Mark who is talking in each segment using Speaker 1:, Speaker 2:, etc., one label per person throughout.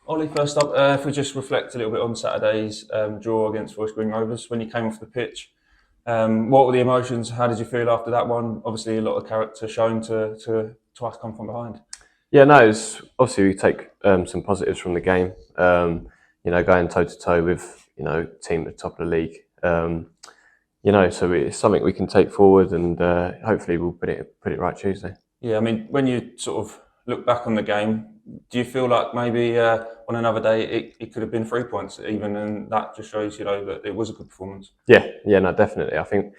Speaker 1: Ollie, first up, if we just reflect a little bit on Saturday's draw against Forest Green Rovers, when you came off the pitch, what were the emotions? How did you feel after that one? Obviously, a lot of character shown to twice come from behind.
Speaker 2: Yeah, no, it's obviously we take some positives from the game. Going toe to toe with team at the top of the league. So it's something we can take forward, and hopefully we'll put it right Tuesday.
Speaker 1: Yeah, I mean, when you sort of look back on the game, do you feel like maybe on another day it could have been 3 points even, and that just shows that it was a good performance?
Speaker 2: Yeah, no, definitely. I think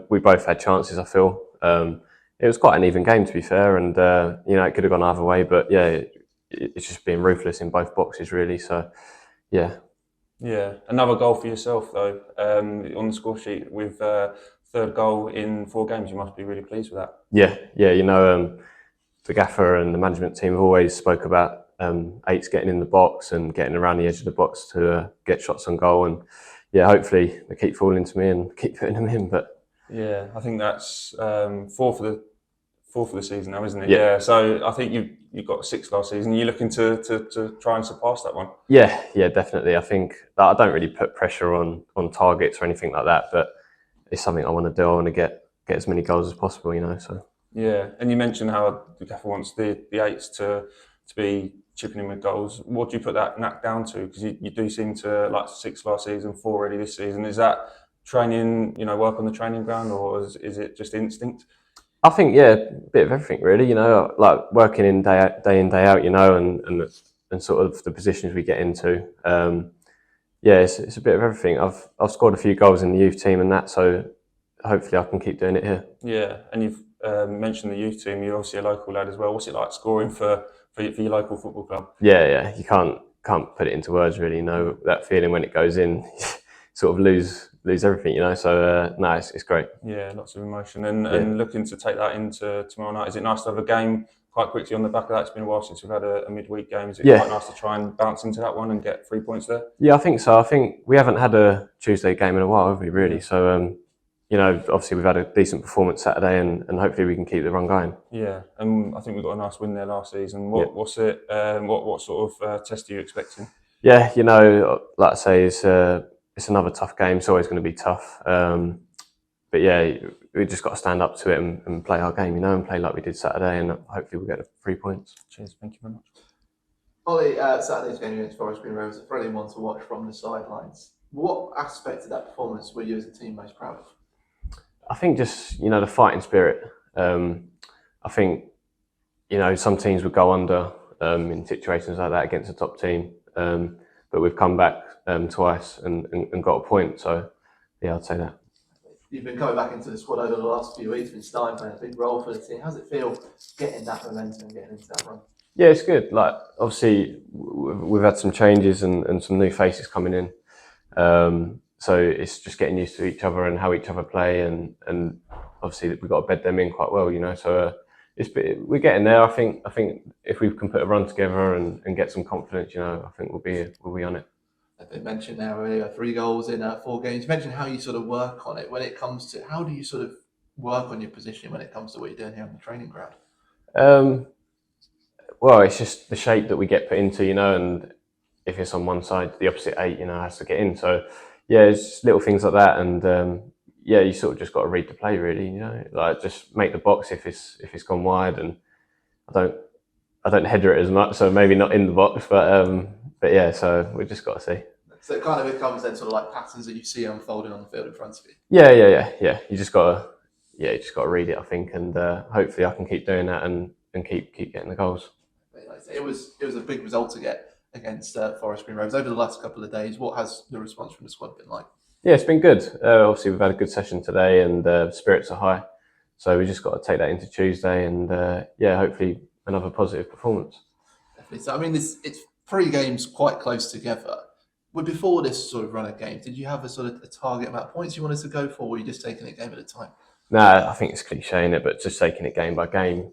Speaker 2: we both had chances. I feel it was quite an even game to be fair, and it could have gone either way. But yeah, it's just being ruthless in both boxes really. So yeah.
Speaker 1: Yeah, another goal for yourself though on the score sheet with third goal in 4 games. You must be really pleased with that.
Speaker 2: Yeah. The gaffer and the management team have always spoke about eights getting in the box and getting around the edge of the box to get shots on goal, and yeah, hopefully they keep falling to me and keep putting them in. But
Speaker 1: yeah, I think that's four for the season now, isn't it?
Speaker 2: Yeah.
Speaker 1: So I think you got 6 last season. You're looking to try and surpass that one.
Speaker 2: Yeah, definitely. I think that I don't really put pressure on targets or anything like that, but it's something I want to do. I want to get as many goals as possible, So
Speaker 1: yeah, and you mentioned how the gaffer wants the eights to be chipping in with goals. What do you put that knack down to? Because you do seem to like 6 last season, 4 already this season. Is that training, work on the training ground, or is it just instinct?
Speaker 2: I think a bit of everything really. Like working in day out, and sort of the positions we get into. It's a bit of everything. I've scored a few goals in the youth team and that, so hopefully I can keep doing it here.
Speaker 1: Yeah, and you've mentioned the youth team. You're obviously a local lad as well. What's it like scoring for your local football club?
Speaker 2: Yeah. You can't put it into words really. That feeling when it goes in, sort of lose everything. So no, it's great.
Speaker 1: Yeah, lots of emotion and looking to take that into tomorrow night. Is it nice to have a game quite quickly on the back of that? It's been a while since we've had a midweek game. Is it quite nice to try and bounce into that one and get 3 points there?
Speaker 2: Yeah, I think so. I think we haven't had a Tuesday game in a while, have we? Really? So obviously we've had a decent performance Saturday, and hopefully we can keep the run going.
Speaker 1: Yeah, and I think we got a nice win there last season. What's it? What sort of test are you expecting?
Speaker 2: Yeah, like I say, it's another tough game. It's always going to be tough. But yeah, we just got to stand up to it and play our game, and play like we did Saturday, and hopefully we'll get the 3 points.
Speaker 1: Cheers, thank you very much.
Speaker 3: Ollie, Saturday's game against Forest Green Rovers, a thrilling one to watch from the sidelines. What aspect of that performance were you as a team most proud of?
Speaker 2: I think just the fighting spirit. I think some teams would go under in situations like that against a top team, but we've come back twice and got a point. So yeah, I'd say that.
Speaker 3: You've been coming back into the squad over the last few weeks, been starting playing a big role for the team. How's it feel getting that momentum and getting into that run?
Speaker 2: Yeah, it's good. Like obviously we've had some changes and some new faces coming in. So it's just getting used to each other and how each other play, and obviously we've got to bed them in quite well, So we're getting there. I think if we can put a run together and get some confidence, I think we'll be on it.
Speaker 3: They mentioned now earlier 3 goals in 4 games. You mentioned how you sort of work on it when it comes to how do you sort of work on your positioning when it comes to what you're doing here on the training ground?
Speaker 2: Well, it's just the shape that we get put into, and if it's on one side, the opposite 8, has to get in. So yeah, it's just little things like that, and you sort of just got to read the play really, like just make the box if it's gone wide, and I don't header it as much, so maybe not in the box, but yeah, so we just got to see.
Speaker 3: So it kind of becomes then sort of like patterns that you see unfolding on the field in front of you.
Speaker 2: Yeah. You just got to read it, I think, and hopefully I can keep doing that and keep getting the goals.
Speaker 3: It was a big result to get against Forest Green Rovers over the last couple of days. What has the response from the squad been like?
Speaker 2: Yeah, it's been good. Obviously, we've had a good session today, and spirits are high. So we just got to take that into Tuesday, and hopefully another positive performance.
Speaker 3: Definitely. So I mean, it's 3 games quite close together. But before this sort of run of games, did you have a sort of a target amount of points you wanted to go for, or were you just taking it game at a time?
Speaker 2: No, I think it's cliche in it, but just taking it game by game.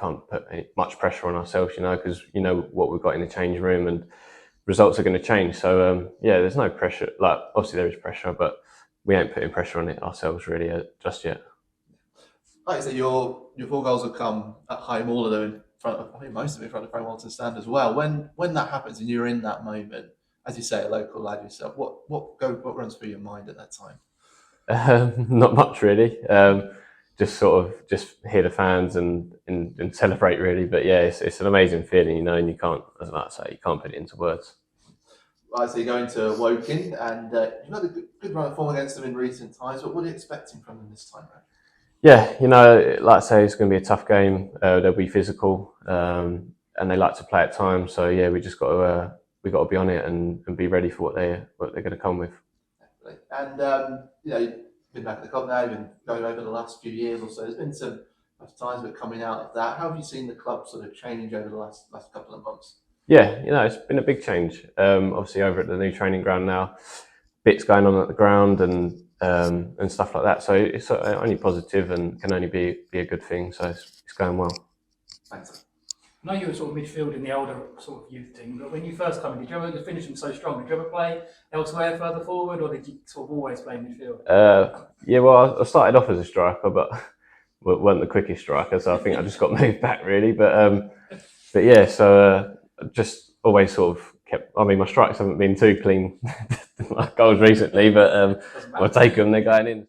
Speaker 2: Can't put much pressure on ourselves, because what we've got in the change room, and results are going to change. So there's no pressure. Like obviously there is pressure, but we ain't putting pressure on it ourselves really just yet.
Speaker 3: Like I said, your 4 goals have come at home, all of them front of, I think most of it in front of Frank Walton stand as well. When that happens and you're in that moment, as you say, a local lad yourself, what runs through your mind at that time?
Speaker 2: Not much really. Just sort of just hear the fans and celebrate really. But yeah, it's an amazing feeling, you know, and you can't, as I say, you can't put it into words.
Speaker 3: Right, so you're going to Woking, and you've had a good run of form against them in recent times. But what are you expecting from them this time round?
Speaker 2: Yeah, you know, like I say, it's going to be a tough game. They'll be physical, and they like to play at times. So yeah, we just got to be on it and be ready for what they're going to come with.
Speaker 3: And you know, you've been back at the club now. You've been going over the last few years or so. There's been some tough times, but coming out of that, how have you seen the club sort of change over the last couple of months?
Speaker 2: Yeah, you know, it's been a big change. Obviously, over at the new training ground now, bits going on at the ground and stuff like that. So it's only positive and can only be a good thing. So it's going well.
Speaker 3: Thanks.
Speaker 4: I know you were sort of midfield in the older sort of youth team, but when you first come in, did you ever finish them so strong? Did you ever play elsewhere further forward, or did you sort of always play midfield?
Speaker 2: Yeah, well, I started off as a striker, but weren't the quickest striker, so I think I just got moved back really. But yeah, so just always sort of kept. I mean, my strikes haven't been too clean, like goals recently, but I'll take them. They're going in.